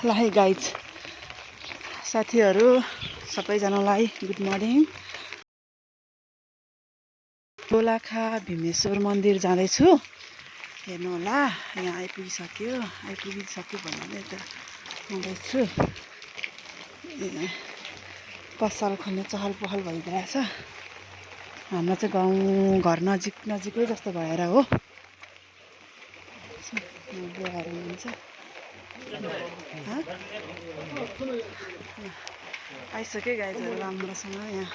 ल है गाइज साथीहरू सबैजनालाई गुड मर्निङ। दोलखा भीमेश्वर मन्दिर जाँदैछु, हेर्नु होला। यहाँ आइपुगिसक्यो भन्नाले यता आउँदैछु। पसल खोल्ने चहल पहल भइरहेछ। हाम्रो चाहिँ गाउँ घर नजिकै जस्तो भएर हो। बुवाहरू हुन्छ आइसक्यो गाइजहरू राम्रोसँग। यहाँ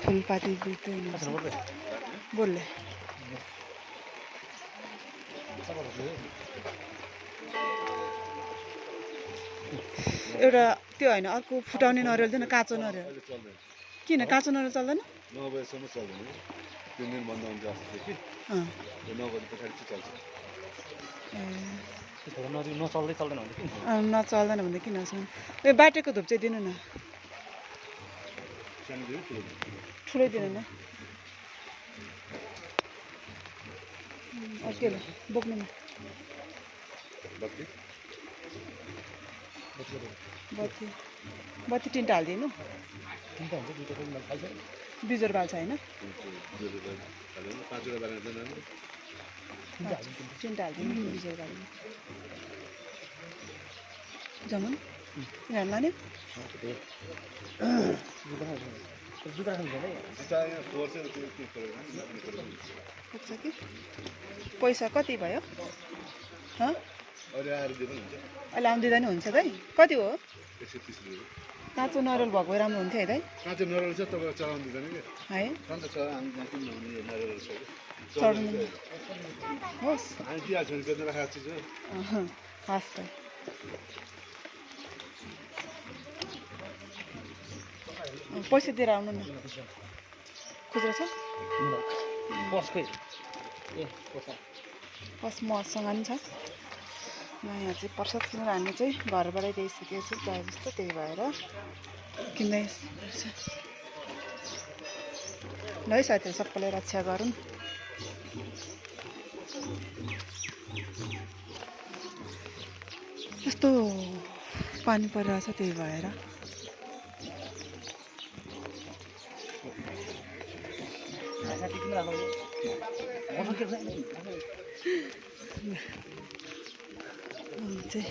फुलपाती बेच्दै हुनुहुन्छ। बोल्ले एउटा त्यो होइन, अर्को फुटाउने नरिवल थिएन, काँचो नरिवल। किन काँचो नरिवल चल्दैन? 9 बजेसम्म चल्दैन, 3 दिन बन्द हुन्छ जस्तो थियो कि 9 बजे पछाडि चाहिँ चल्छ। नचल्दैन भने किन उयो बाटेको धुप चाहिँ दिनु न, ठुलै दिनु न। के बोक्नु न, बत्ती तिनवटा हालिदिनु। बिजोर बाल्छ होइन, तिनवटा हालिदिनु बिजोर बाल्नु। जमुन यिनीहरू लाने पुग्छ कि? पैसा कति भयो? अहिले आउँदिँदा नि हुन्छ दाइ? कति हो? 130 रुपियाँ। काँचो नरिवल भएको राम्रो हुन्थ्यो है दाइ? काँचो नरिवल चाहिँ तपाईँ चलाउनु दिँदैन कि है? चढ्नु होस् खास त पैसा दिएर आउनु न। खुद्रा छ? बस मसँग नि छ। म यहाँ चाहिँ प्रसाद किनेर हामी चाहिँ घरबाटै ल्याइसकेको छु प्रायः जस्तो, त्यही भएर किन्दै ल है साथीहरू, सबैलाई रक्षा गरौँ। यस्तो पानी परिरहेछ, त्यही भएर चाहिँ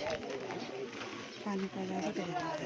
पानी परिरहेछ, त्यही भएर